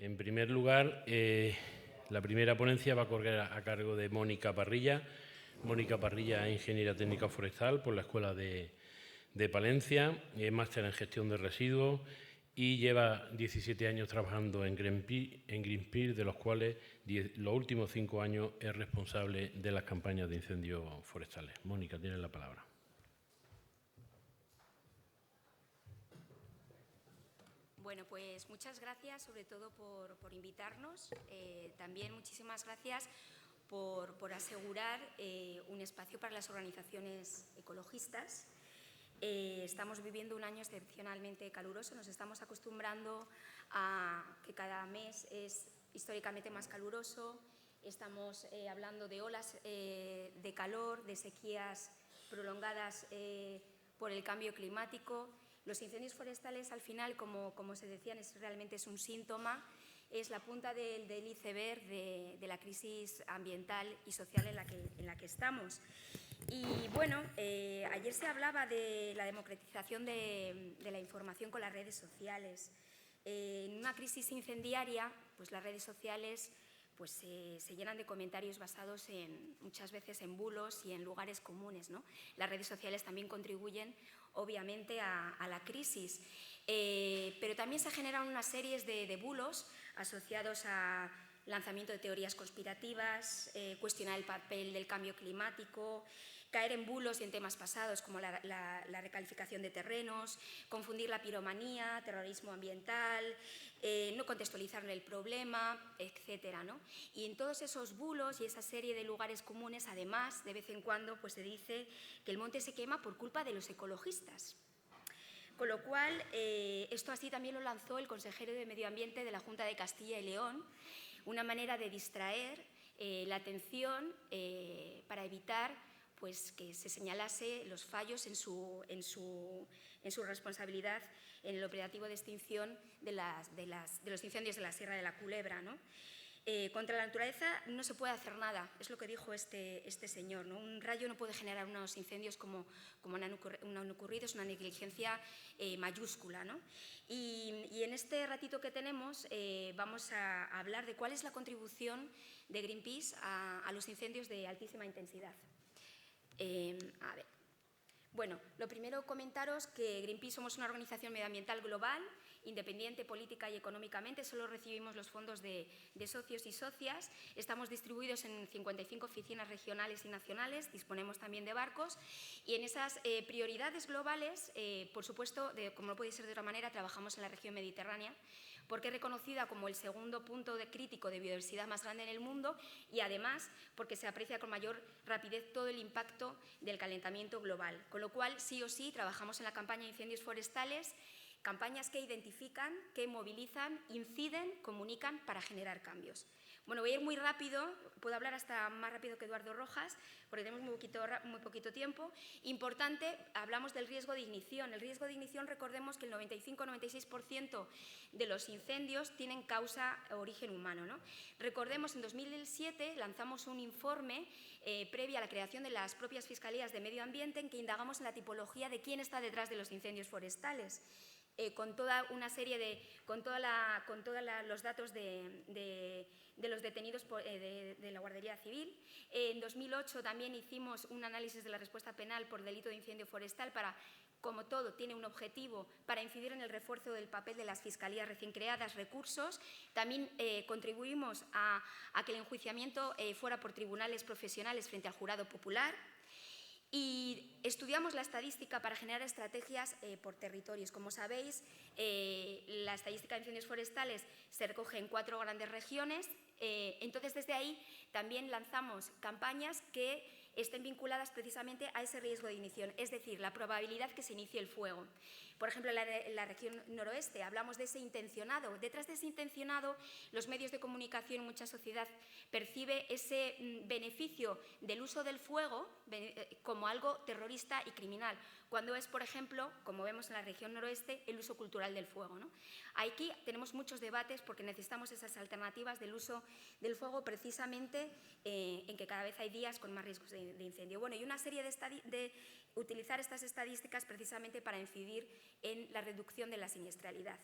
En primer lugar, la primera ponencia va a correr a cargo de Mónica Parrilla. Mónica Parrilla es ingeniera técnica forestal por la Escuela de Palencia, es máster en gestión de residuos y lleva 17 años trabajando en Greenpeace, de los cuales los últimos 5 años es responsable de las campañas de incendios forestales. Mónica, tienes la palabra. Bueno, pues muchas gracias, sobre todo por invitarnos. También muchísimas gracias por asegurar un espacio para las organizaciones ecologistas. Estamos viviendo un año excepcionalmente caluroso. Nos estamos acostumbrando a que cada mes es históricamente más caluroso. Estamos hablando de olas de calor, de sequías prolongadas por el cambio climático. Los incendios forestales, al final, como se decían, realmente es un síntoma, es la punta del iceberg de la crisis ambiental y social en la que estamos. Y bueno, ayer se hablaba de la democratización de la información con las redes sociales. En una crisis incendiaria, pues las redes sociales pues se llenan de comentarios basados muchas veces en bulos y en lugares comunes, ¿no? Las redes sociales también contribuyen, obviamente, a la crisis, pero también se generan una serie de bulos asociados a lanzamiento de teorías conspirativas, cuestionar el papel del cambio climático, caer en bulos y en temas pasados como la recalificación de terrenos, confundir la piromanía, terrorismo ambiental, no contextualizar el problema, etcétera, ¿no? Y en todos esos bulos y esa serie de lugares comunes, además, de vez en cuando pues, se dice que el monte se quema por culpa de los ecologistas. Con lo cual, esto así también lo lanzó el consejero de Medio Ambiente de la Junta de Castilla y León, una manera de distraer la atención para evitar pues, que se señalase los fallos en su responsabilidad en el operativo de extinción de los incendios de la Sierra de la Culebra, ¿no? Contra la naturaleza no se puede hacer nada, es lo que dijo este señor, ¿no? Un rayo no puede generar unos incendios como han ocurrido, es una negligencia mayúscula, ¿no? Y en este ratito que tenemos vamos a hablar de cuál es la contribución de Greenpeace a los incendios de altísima intensidad. A ver. Bueno, lo primero comentaros que Greenpeace somos una organización medioambiental global, independiente política y económicamente, solo recibimos los fondos de socios y socias, estamos distribuidos en 55 oficinas regionales y nacionales, disponemos también de barcos y en esas prioridades globales, por supuesto, como no puede ser de otra manera, trabajamos en la región mediterránea, porque es reconocida como el segundo punto crítico de biodiversidad más grande en el mundo y además porque se aprecia con mayor rapidez todo el impacto del calentamiento global. Con lo cual, sí o sí, trabajamos en la campaña de incendios forestales, campañas que identifican, que movilizan, inciden, comunican para generar cambios. Bueno, voy a ir muy rápido, puedo hablar hasta más rápido que Eduardo Rojas, porque tenemos muy poquito tiempo. Importante, hablamos del riesgo de ignición. El riesgo de ignición, recordemos que el 95-96% de los incendios tienen causa origen humano, ¿no? Recordemos, en 2007 lanzamos un informe previo a la creación de las propias Fiscalías de Medio Ambiente en que indagamos en la tipología de quién está detrás de los incendios forestales. Con toda una serie con todos los datos de los detenidos de la Guardería Civil. En 2008 también hicimos un análisis de la respuesta penal por delito de incendio forestal para, como todo, tiene un objetivo para incidir en el refuerzo del papel de las fiscalías recién creadas, recursos. También contribuimos a que el enjuiciamiento fuera por tribunales profesionales frente al jurado popular. Y estudiamos la estadística para generar estrategias por territorios. Como sabéis, la estadística de incendios forestales se recoge en 4 grandes regiones. Entonces, desde ahí también lanzamos campañas que estén vinculadas precisamente a ese riesgo de ignición, es decir, la probabilidad que se inicie el fuego. Por ejemplo, en la región noroeste hablamos de ese intencionado. Detrás de ese intencionado, los medios de comunicación, mucha sociedad percibe ese beneficio del uso del fuego como algo terrorista y criminal, cuando es, por ejemplo, como vemos en la región noroeste, el uso cultural del fuego, ¿no? Aquí tenemos muchos debates porque necesitamos esas alternativas del uso del fuego precisamente en que cada vez hay días con más riesgos de incendio. Bueno, y una serie de utilizar estas estadísticas precisamente para incidir en la reducción de la siniestralidad.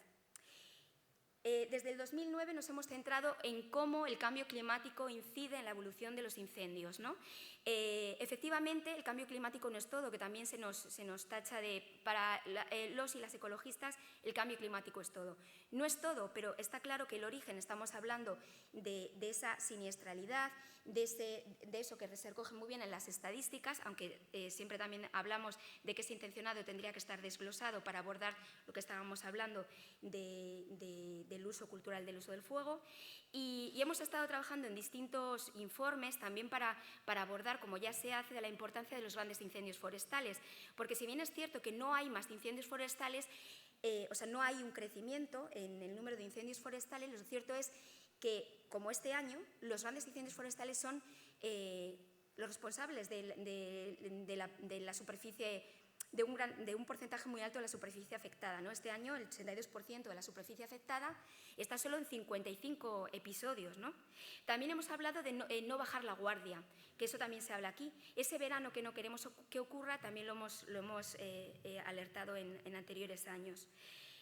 Desde el 2009 nos hemos centrado en cómo el cambio climático incide en la evolución de los incendios, ¿no? Efectivamente, el cambio climático no es todo, que también se nos tacha de, para los y las ecologistas, el cambio climático es todo. No es todo, pero está claro que el origen, estamos hablando de esa siniestralidad, de eso que se recoge muy bien en las estadísticas, aunque siempre también hablamos de que ese intencionado tendría que estar desglosado para abordar lo que estábamos hablando del uso cultural del uso del fuego. Y hemos estado trabajando en distintos informes también para abordar, como ya se hace, de la importancia de los grandes incendios forestales, porque si bien es cierto que no hay más incendios forestales, o sea, no hay un crecimiento en el número de incendios forestales, lo cierto es que, como este año, los grandes incendios forestales son los responsables de la superficie, de un porcentaje muy alto de la superficie afectada, ¿no? Este año el 82% de la superficie afectada está solo en 55 episodios, ¿no? También hemos hablado de no bajar la guardia, que eso también se habla aquí. Ese verano que no queremos que ocurra también lo hemos alertado en anteriores años.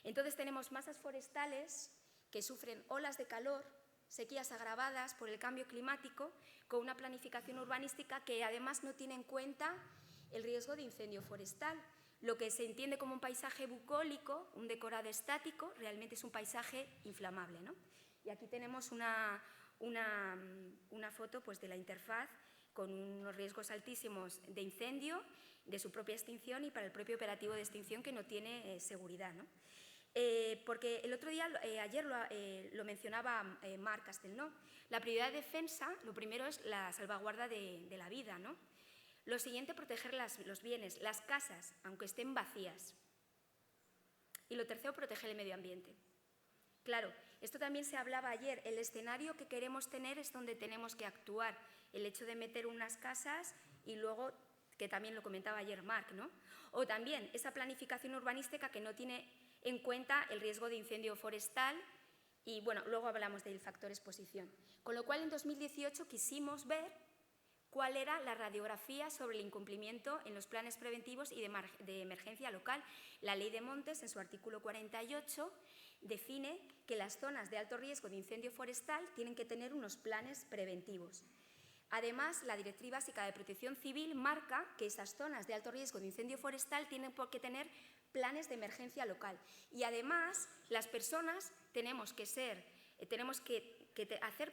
Entonces tenemos masas forestales que sufren olas de calor, sequías agravadas por el cambio climático, con una planificación urbanística que además no tiene en cuenta el riesgo de incendio forestal. Lo que se entiende como un paisaje bucólico, un decorado estático, realmente es un paisaje inflamable, ¿no? Y aquí tenemos una foto, pues, de la interfaz con unos riesgos altísimos de incendio, de su propia extinción y para el propio operativo de extinción que no tiene seguridad, ¿no? Porque el otro día, ayer lo mencionaba Marc Castelnau, la prioridad de defensa, lo primero es la salvaguarda de la vida, ¿no? Lo siguiente, proteger los bienes, las casas, aunque estén vacías. Y lo tercero, proteger el medio ambiente. Claro, esto también se hablaba ayer, el escenario que queremos tener es donde tenemos que actuar. El hecho de meter unas casas y luego, que también lo comentaba ayer Marc, ¿no? O también esa planificación urbanística que no tiene en cuenta el riesgo de incendio forestal y, bueno, luego hablamos del factor exposición. Con lo cual, en 2018 quisimos ver cuál era la radiografía sobre el incumplimiento en los planes preventivos y de emergencia local. La Ley de Montes, en su artículo 48, define que las zonas de alto riesgo de incendio forestal tienen que tener unos planes preventivos. Además, la Directriz Básica de Protección Civil marca que esas zonas de alto riesgo de incendio forestal tienen que tener planes de emergencia local. Y además, las personas tenemos que hacer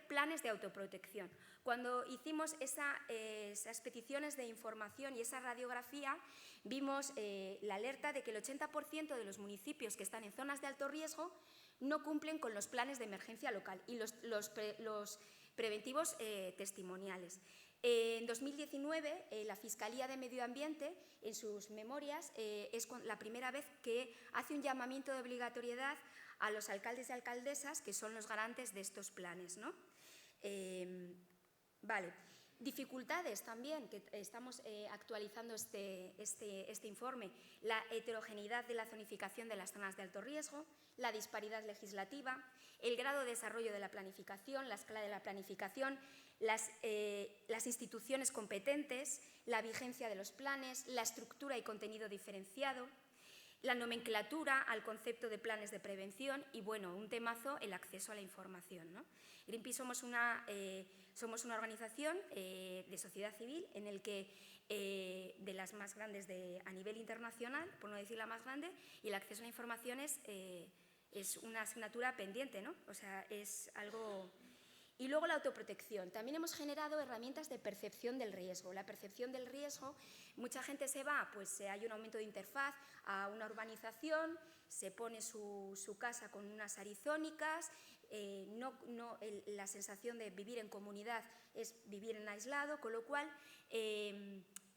planes de autoprotección. Cuando hicimos esas peticiones de información y esa radiografía, vimos la alerta de que el 80% de los municipios que están en zonas de alto riesgo no cumplen con los planes de emergencia local y los preventivos testimoniales. En 2019, la Fiscalía de Medio Ambiente, en sus memorias, es la primera vez que hace un llamamiento de obligatoriedad a los alcaldes y alcaldesas, que son los garantes de estos planes, ¿no? Vale. Dificultades también, que estamos actualizando este informe, la heterogeneidad de la zonificación de las zonas de alto riesgo, la disparidad legislativa, el grado de desarrollo de la planificación, la escala de la planificación, las instituciones competentes, la vigencia de los planes, la estructura y contenido diferenciado, la nomenclatura al concepto de planes de prevención y, bueno, un temazo, el acceso a la información, ¿no? Greenpeace somos una organización de sociedad civil en el que de las más grandes a nivel internacional, por no decir la más grande, y el acceso a la información es una asignatura pendiente, ¿no? O sea, es algo... Y luego la autoprotección. También hemos generado herramientas de percepción del riesgo. La percepción del riesgo, mucha gente se va, pues hay un aumento de interfaz a una urbanización, se pone su casa con unas arizónicas, la sensación de vivir en comunidad es vivir en aislado, con lo cual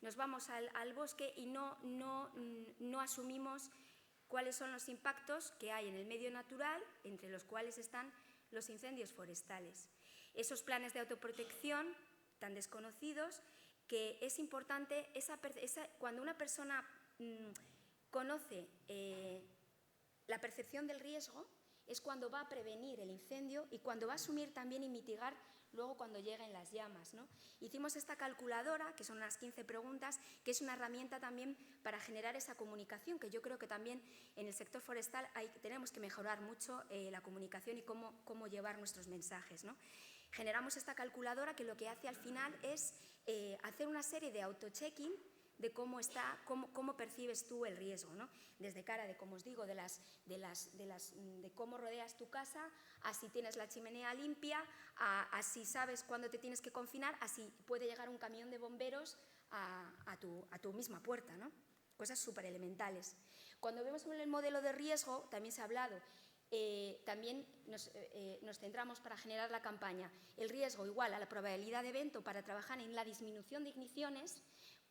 nos vamos al bosque y no asumimos cuáles son los impactos que hay en el medio natural, entre los cuales están los incendios forestales. Esos planes de autoprotección tan desconocidos, que es importante, cuando una persona conoce la percepción del riesgo, es cuando va a prevenir el incendio y cuando va a asumir también y mitigar luego cuando lleguen las llamas, ¿no? Hicimos esta calculadora, que son unas 15 preguntas, que es una herramienta también para generar esa comunicación, que yo creo que también en el sector forestal tenemos que mejorar mucho la comunicación y cómo llevar nuestros mensajes, ¿no? Generamos esta calculadora que lo que hace al final es hacer una serie de auto-checking de cómo percibes tú el riesgo, ¿no? Desde cara de, como os digo, de cómo rodeas tu casa, a si tienes la chimenea limpia, a si sabes cuándo te tienes que confinar, a si puede llegar un camión de bomberos a tu misma puerta, ¿no? Cosas súper elementales. Cuando vemos el modelo de riesgo, también se ha hablado, también nos centramos para generar la campaña. El riesgo igual a la probabilidad de evento para trabajar en la disminución de igniciones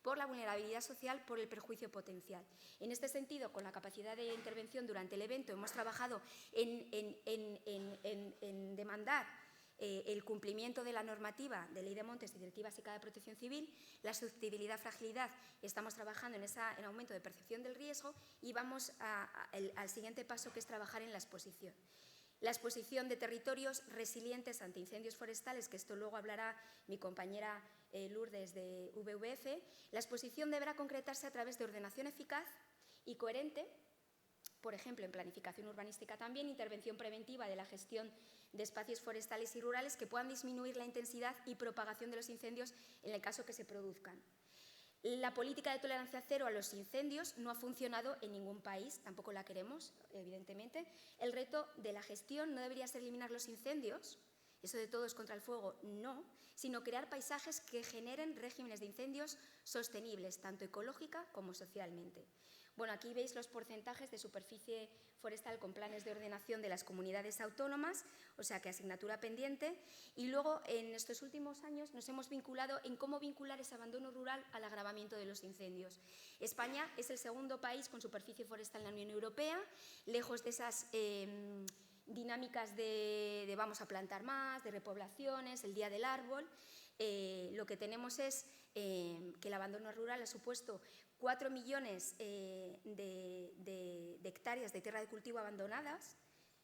por la vulnerabilidad social, por el perjuicio potencial. En este sentido, con la capacidad de intervención durante el evento, hemos trabajado en demandar el cumplimiento de la normativa de Ley de Montes y Directiva Básica de Protección Civil, la susceptibilidad, fragilidad, estamos trabajando en aumento de percepción del riesgo y vamos al siguiente paso, que es trabajar en la exposición. La exposición de territorios resilientes ante incendios forestales, que esto luego hablará mi compañera Lourdes de WWF, la exposición deberá concretarse a través de ordenación eficaz y coherente, por ejemplo, en planificación urbanística también, intervención preventiva de la gestión de espacios forestales y rurales que puedan disminuir la intensidad y propagación de los incendios en el caso que se produzcan. La política de tolerancia cero a los incendios no ha funcionado en ningún país, tampoco la queremos, evidentemente. El reto de la gestión no debería ser eliminar los incendios, eso de todos contra el fuego, no, sino crear paisajes que generen regímenes de incendios sostenibles, tanto ecológica como socialmente. Bueno, aquí veis los porcentajes de superficie forestal con planes de ordenación de las comunidades autónomas, o sea que asignatura pendiente. Y luego, en estos últimos años, nos hemos vinculado en cómo vincular ese abandono rural al agravamiento de los incendios. España es el segundo país con superficie forestal en la Unión Europea, lejos de esas dinámicas de vamos a plantar más, de repoblaciones, el Día del Árbol. Lo que tenemos es que el abandono rural ha supuesto 4 millones de hectáreas de tierra de cultivo abandonadas,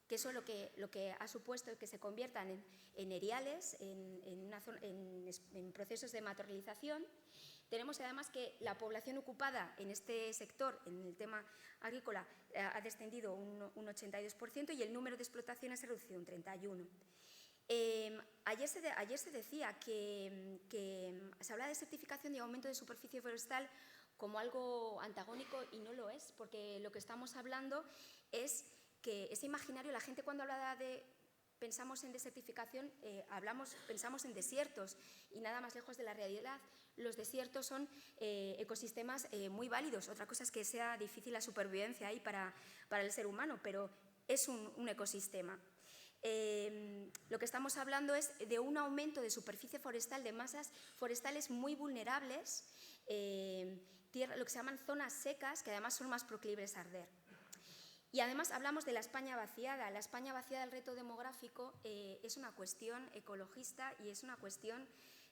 que eso lo que ha supuesto que se conviertan en eriales, en procesos de matorralización. Tenemos además que la población ocupada en este sector, en el tema agrícola, ha descendido un 82% y el número de explotaciones se ha reducido un 31%. Ayer se decía que se habla de certificación y aumento de superficie forestal como algo antagónico y no lo es, porque lo que estamos hablando es que ese imaginario, la gente cuando habla pensamos en desertificación, pensamos en desiertos y nada más lejos de la realidad. Los desiertos son ecosistemas muy válidos, otra cosa es que sea difícil la supervivencia ahí para el ser humano, pero es un ecosistema. Lo que estamos hablando es de un aumento de superficie forestal, de masas forestales muy vulnerables, lo que se llaman zonas secas, que además son más proclives a arder. Y además hablamos de la España vaciada. La España vaciada del reto demográfico es una cuestión ecologista y es una cuestión...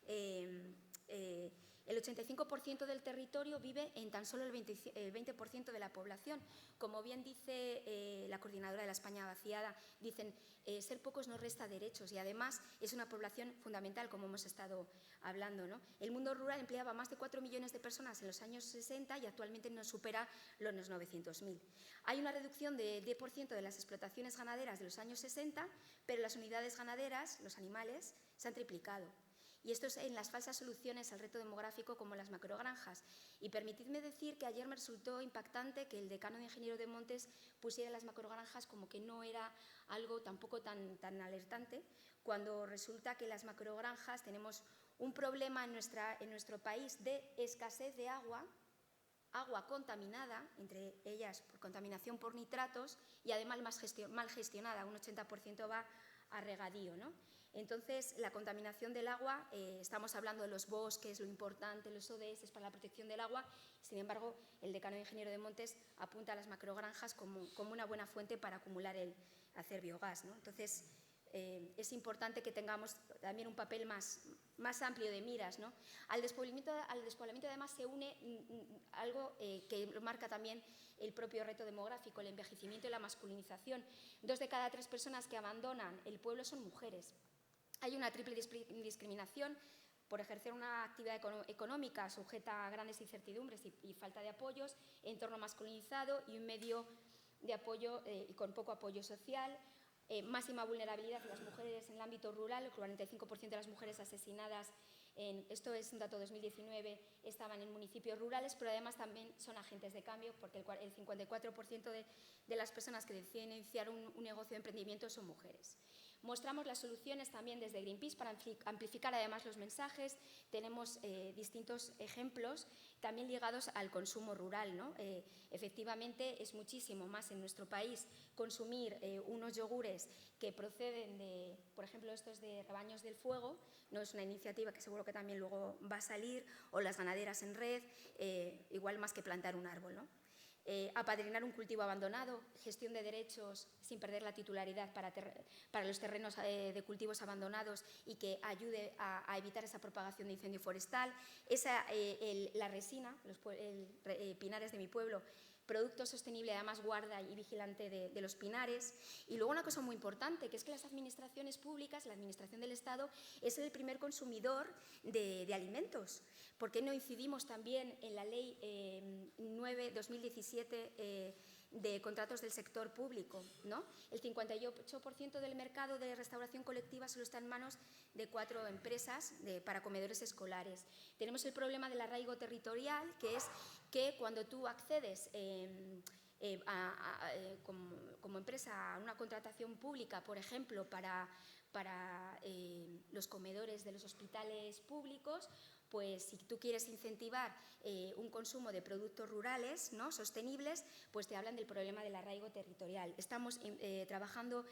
el 85% del territorio vive en tan solo el 20% de la población. Como bien dice la coordinadora de la España vaciada, dicen, ser pocos no resta derechos y además es una población fundamental, como hemos estado hablando, ¿no? El mundo rural empleaba más de 4 millones de personas en los años 60 y actualmente no supera los 900.000. Hay una reducción de 10% de las explotaciones ganaderas de los años 60, pero las unidades ganaderas, los animales, se han triplicado. Y esto es en las falsas soluciones al reto demográfico como las macrogranjas. Y permitidme decir que ayer me resultó impactante que el decano de Ingeniero de Montes pusiera las macrogranjas como que no era algo tampoco tan alertante, cuando resulta que las macrogranjas tenemos un problema en nuestro país de escasez de agua contaminada, entre ellas por contaminación por nitratos y además mal gestionada, un 80% va a regadío, ¿no? Entonces, la contaminación del agua, estamos hablando de los bosques, lo importante, los ODS para la protección del agua, sin embargo, el decano de Ingeniero de Montes apunta a las macrogranjas como una buena fuente para hacer biogás, ¿no? Entonces, es importante que tengamos también un papel más amplio de miras, ¿no? Al despoblamiento además se une algo que marca también el propio reto demográfico, el envejecimiento y la masculinización. 2 de cada 3 personas que abandonan el pueblo son mujeres. Hay una triple discriminación por ejercer una actividad económica sujeta a grandes incertidumbres y falta de apoyos, entorno masculinizado y un medio de apoyo y con poco apoyo social, máxima vulnerabilidad de las mujeres en el ámbito rural, el 45% de las mujeres asesinadas, esto es un dato 2019, estaban en municipios rurales, pero además también son agentes de cambio porque el 54% de las personas que deciden iniciar un negocio de emprendimiento son mujeres. Mostramos las soluciones también desde Greenpeace para amplificar además los mensajes. Tenemos distintos ejemplos también ligados al consumo rural, ¿no? Efectivamente, es muchísimo más en nuestro país consumir unos yogures que proceden de, por ejemplo, estos de Rebaños del Fuego, no es una iniciativa que seguro que también luego va a salir, o las ganaderas en red, igual más que plantar un árbol, ¿no? Apadrinar un cultivo abandonado, gestión de derechos sin perder la titularidad para los terrenos de cultivos abandonados y que ayude a evitar esa propagación de incendio forestal. La resina, los pinares de mi pueblo, producto sostenible, además guarda y vigilante de los pinares. Y luego una cosa muy importante, que es que las administraciones públicas, la administración del Estado, es el primer consumidor de alimentos. ¿Por qué no incidimos también en la Ley 9/2017 de contratos del sector público, ¿no? El 58% del mercado de restauración colectiva solo está en manos de 4 empresas para comedores escolares. Tenemos el problema del arraigo territorial, que es que cuando tú accedes como empresa a una contratación pública, por ejemplo, para los comedores de los hospitales públicos, pues si tú quieres incentivar un consumo de productos rurales, ¿no?, sostenibles, pues te hablan del problema del arraigo territorial. Estamos trabajando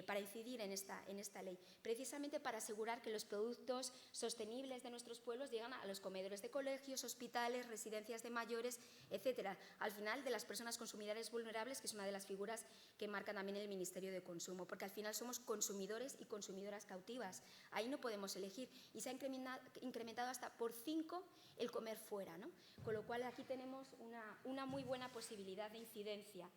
para incidir en esta ley, precisamente para asegurar que los productos sostenibles de nuestros pueblos llegan a los comedores de colegios, hospitales, residencias de mayores, etcétera. Al final, de las personas consumidoras vulnerables, que es una de las figuras que marca también el Ministerio de Consumo, porque al final somos consumidores y consumidoras cautivas. Ahí no podemos elegir y se ha incrementado hasta por 5 el comer fuera, ¿no? Con lo cual aquí tenemos una muy buena posibilidad de incidencia.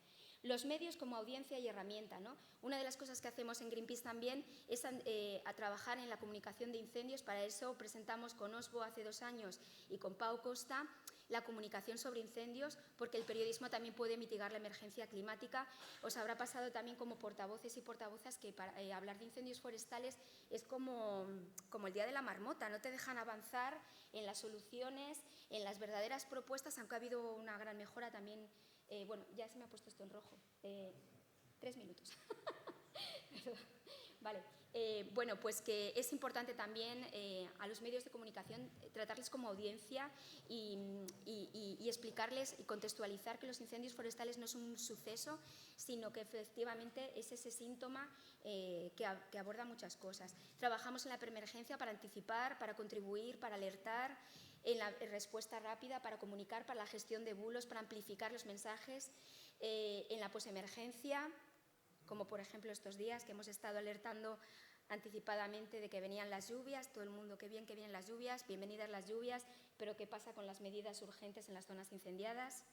Los medios como audiencia y herramienta, ¿no? Una de las cosas que hacemos en Greenpeace también es a trabajar en la comunicación de incendios. Para eso presentamos con OSBO hace 2 años y con Pau Costa la comunicación sobre incendios, porque el periodismo también puede mitigar la emergencia climática. Os habrá pasado también como portavoces y portavozas que para hablar de incendios forestales es como el día de la marmota, no te dejan avanzar en las soluciones, en las verdaderas propuestas, aunque ha habido una gran mejora también. Bueno, ya se me ha puesto esto en rojo. 3 minutos. Vale. Bueno, pues que es importante también a los medios de comunicación tratarles como audiencia y explicarles y contextualizar que los incendios forestales no es un suceso, sino que efectivamente es ese síntoma que aborda muchas cosas. Trabajamos en la preemergencia para anticipar, para contribuir, para alertar, en la respuesta rápida, para comunicar, para la gestión de bulos, para amplificar los mensajes, en la posemergencia, como por ejemplo estos días que hemos estado alertando anticipadamente de que venían las lluvias, todo el mundo, qué bien que vienen las lluvias, bienvenidas las lluvias, pero qué pasa con las medidas urgentes en las zonas incendiadas.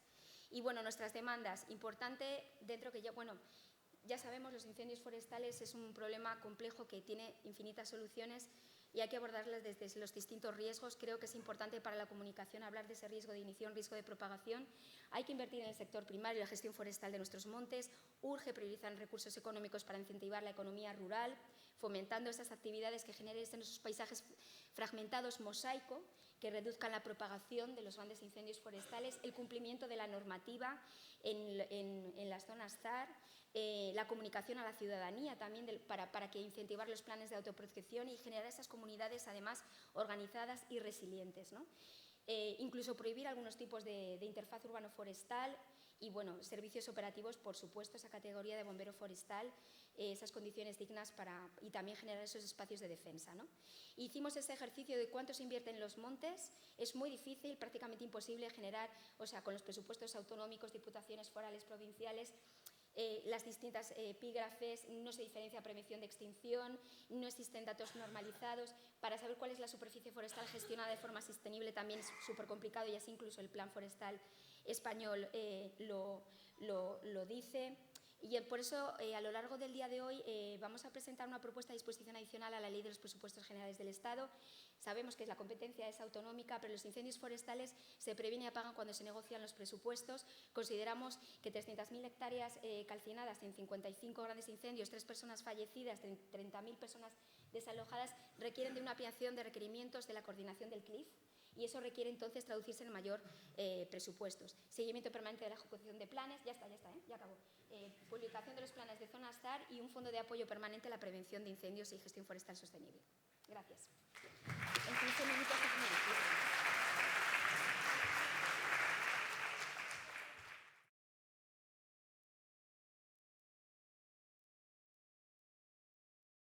Y bueno, nuestras demandas, importante dentro que ya sabemos, los incendios forestales es un problema complejo que tiene infinitas soluciones y hay que abordarlas desde los distintos riesgos. Creo que es importante para la comunicación hablar de ese riesgo de ignición, riesgo de propagación. Hay que invertir en el sector primario y la gestión forestal de nuestros montes. Urge priorizar recursos económicos para incentivar la economía rural, fomentando esas actividades que generen en esos paisajes fragmentados mosaico, que reduzcan la propagación de los grandes incendios forestales, el cumplimiento de la normativa en las zonas ZAR, la comunicación a la ciudadanía también para que incentivar los planes de autoprotección y generar esas comunidades además organizadas y resilientes, ¿no? Incluso prohibir algunos tipos de interfaz urbano-forestal y bueno, servicios operativos, por supuesto, esa categoría de bombero forestal, esas condiciones dignas y también generar esos espacios de defensa, ¿no? Hicimos ese ejercicio de cuánto se invierte en los montes. Es muy difícil, prácticamente imposible generar, o sea, con los presupuestos autonómicos, diputaciones forales, provinciales, las distintas epígrafes, no se diferencia prevención de extinción, no existen datos normalizados. Para saber cuál es la superficie forestal gestionada de forma sostenible también es súper complicado y así incluso el Plan Forestal español lo dice. Y por eso, a lo largo del día de hoy, vamos a presentar una propuesta de disposición adicional a la Ley de los Presupuestos Generales del Estado. Sabemos que la competencia es autonómica, pero los incendios forestales se previenen y apagan cuando se negocian los presupuestos. Consideramos que 300.000 hectáreas calcinadas en 55 grandes incendios, 3 personas fallecidas, 30.000 personas desalojadas, requieren de una ampliación de requerimientos de la coordinación del CLIF, y eso requiere entonces traducirse en mayor presupuestos. Seguimiento permanente de la ejecución de planes, ya acabó. Publicación de los planes de zonas ZAR y un fondo de apoyo permanente a la prevención de incendios y gestión forestal sostenible. Gracias. En 15 minutos